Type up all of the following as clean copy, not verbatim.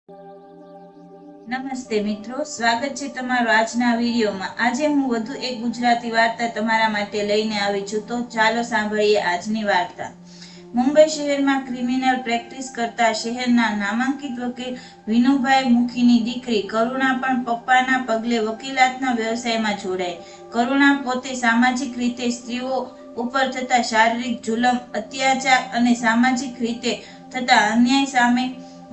નમસ્તે મિત્રો, સ્વાગત છે તમારું આજના વિડીયોમાં। આજે હું વધુ એક ગુજરાતી વાર્તા તમારા માટે લઈને આવી છું, તો ચાલો સાંભળીએ આજની વાર્તા। મુંબઈ શહેરમાં ક્રિમિનલ પ્રેક્ટિસ કરતા શહેરના નામાંકિત વકીલ વિનુભાઈ મુખીની દીકરી કરુણા પણ પપ્પાના પગલે વકીલાતના વ્યવસાયમાં જોડાઈ। કરુણા પોતે સામાજિક રીતે સ્ત્રીઓ ઉપર થતા શારીરિક જુલમ, અત્યાચાર અને સામાજિક રીતે થતા અન્યાય સામે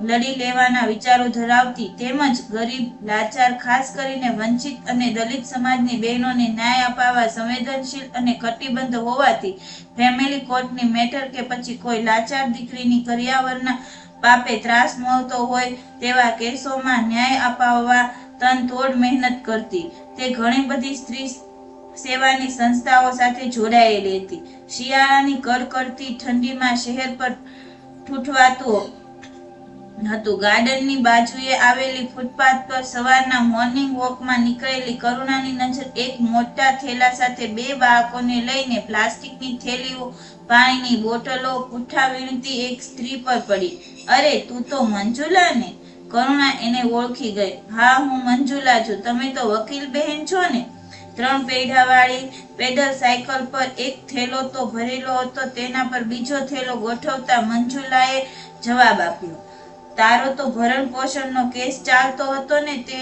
લડી લેવાના વિચારો ધરાવતી તેમજ ગરીબ, લાચાર, ખાસ કરીને વંચિત અને દલિત સમાજની બહેનોને ન્યાય અપાવવા સંવેદનશીલ અને કટિબદ્ધ હોવાથી ફેમિલી કોર્ટની મેટર કે પછી કોઈ લાચાર દીકરીની કરિયાવરના પાપે ત્રાસ મળતો હોય તેવા કેસોમાં ન્યાય અપાવવા તનતોડ મહેનત કરતી। તે ઘણી બધી સ્ત્રી સેવાની સંસ્થાઓ સાથે જોડાયેલી હતી। શિયાળાની કડકડતી ઠંડીમાં શહેર પર ઠૂઠવાતું હતું। ગાર્ડનની બાજુએ આવેલી ફૂટપાથ પર સવારના મોર્નિંગ વોકમાં નીકળેલી કરુણાની નજર એક મોટા થેલા સાથે બે બાળકોને લઈને પ્લાસ્ટિકની થેલીઓ, પાણીની બોટલો, પૂઠા વીણતી એક સ્ત્રી પર પડી। અરે, તું તો મંજુલા ને? કરુણા એને ઓળખી ગઈ। હા, હું મંજુલા છું। તમે તો વકીલ બહેન છો ને? 3 પૈડાવાળી પેડલ સાયકલ પર એક થેલો તો ભરેલો હતો, તેના પર બીજો થેલો ગોઠવતા મંજુલાએ જવાબ આપ્યો, તારો તો ભરણ પોષણનો કેસ ચાલતો હતો ને? તે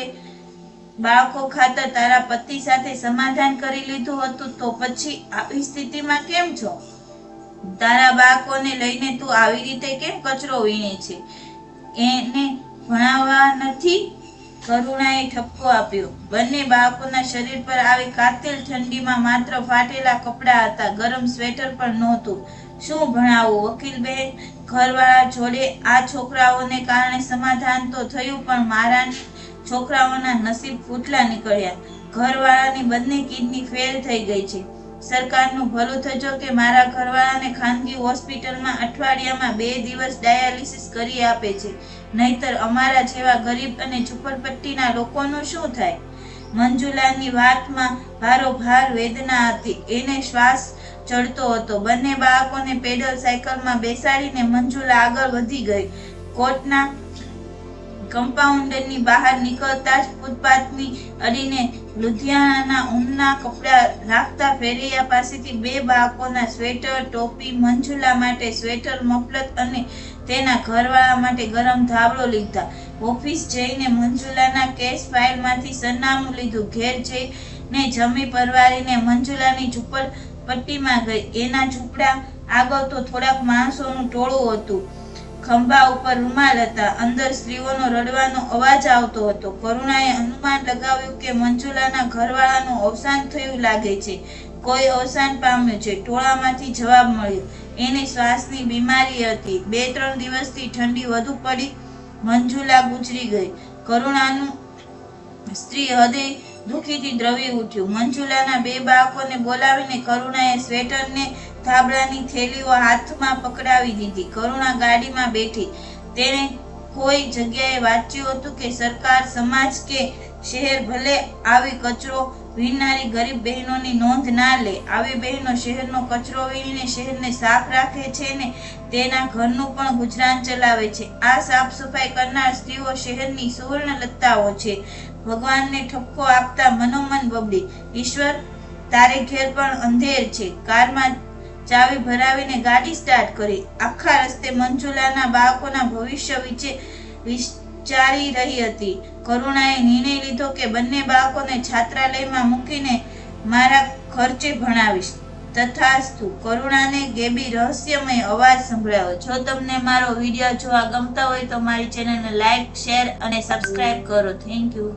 બાળકો ખાતર તારા પતિ સાથે સમાધાન કરી લીધું હતું, તો પછી આવી સ્થિતિમાં કેમ છો? તારા બાળકોને લઈને તું આવી રીતે કેમ કચરો વીણે છે? એને ભણાવવા નથી? કરુણાએ ઠપકો આપ્યો। બંને બાળકોના શરીર પર આવી કાતિલ ઠંડીમાં માત્ર ફાટેલા કપડાં હતા, ગરમ સ્વેટર પણ નહોતું। શું ભણાવવું વકીલ બહેન? ઘરવાળા જોડે આ છોકરાઓને કારણે સમાધાન તો થયું, પણ મારા છોકરાઓના નસીબ ફૂટલા નીકળ્યા। ઘરવાળાની બંને કિડની ફેલ થઈ ગઈ છે। સરકારનું ભલું થજો કે મારા ઘરવાળાને ખાનગી હોસ્પિટલમાં અઠવાડિયામાં 2 દિવસ ડાયાલિસિસ કરી આપે છે, નહીતર અમારા જેવા ગરીબ અને ઝૂંપડપટ્ટીના લોકોનું શું થાય? મંજુલાની વાતમાં ભારોભાર વેદના હતી, એને શ્વાસ ચડતો હતો। બંને બાળકોને પેડલ સાયકલમાં બેસાડીને મંજુલા આગળ વધી ગઈ। કોર્ટના કમ્પાઉન્ડની બહાર નીકળતા જ ફૂટપાથની અડીને લુધિયાણાના ઊનના કપડા રાખતા ફેરૈયા પાસેથી બે બાળકોના સ્વેટર, ટોપી, મંજુલા માટે સ્વેટર, મફલત અને તેના ઘરવાળા માટે ગરમ ધાબળો લીધા। ઓફિસ જઈને મંજુલાના કેસ ફાઇલમાંથી સરનામું લીધું। ઘેર જઈને જમી પરવારીને મંજુલાની ઝૂંપડપટ્ટીમાં ગઈ। એના ઝૂંપડા આગળ તો થોડાક માણસોનું ટોળું હતું, ખંભા ઉપર રૂમાલ હતા, અંદર સ્ત્રીઓનો રડવાનો અવાજ આવતો હતો। કરુણાએ અનુમાન લગાવ્યું કે મંજુલાના ઘરવાળાનું અવસાન થયું લાગે છે, કોઈ અવસાન પામ્યું છે। ટોળામાંથી જવાબ મળ્યો, એને શ્વાસની બીમારી હતી, 2-3 દિવસથી ઠંડી વધુ પડી, મંજુલા ગુજરી ગઈ। કરુણાનું સ્ત્રી હૃદય દુઃખીથી દ્રવી ઉઠ્યું। મંજુલાના 2 બાળકોને બોલાવીને કરુણાએ સ્વેટરને ધાબળાની થેલીઓ હાથમાં પકડાવી દીધી। કરુણા ગાડીમાં બેઠી। તેણે કોઈ જગ્યાએ વાંચ્યું હતું કે સરકાર, સમાજ કે શહેર ભલે આવી કચરો વીણનારી ગરીબ બહેનોની નોંધ ના લે, આવી બહેનો શહેરનો કચરો વીણીને શહેરને સાફ રાખે છે ને તેના ઘરનું પણ ગુજરાન ચલાવે છે। આ સાફ સફાઈ કરનાર સ્ત્રીઓ શહેરની સુવર્ણલતાઓ છે। ભગવાનને ઠપકો આપતા મનોમન બબડી, ઈશ્વર, તારે ઘેર પણ અંધેર છે। કારમાં ચાવી ભરાવીને ગાડી સ્ટાર્ટ કરી। આખા રસ્તે મંજુલાના બાળકોના ભવિષ્ય વિશે વિચારી રહી હતી। કરુણાએ નિર્ણય લીધો કે બંને બાળકોને છાત્રાલયમાં મૂકીને મારા ખર્ચે ભણાવીશ। તથાસ્તુ। કરુણાને ગેબી રહસ્યમય અવાજ સંભળાયો। જો તમને મારો વિડીયો જોવા ગમતા હોય તો મારી ચેનલને લાઈક, શેર અને સબસ્ક્રાઇબ કરો। Thank you.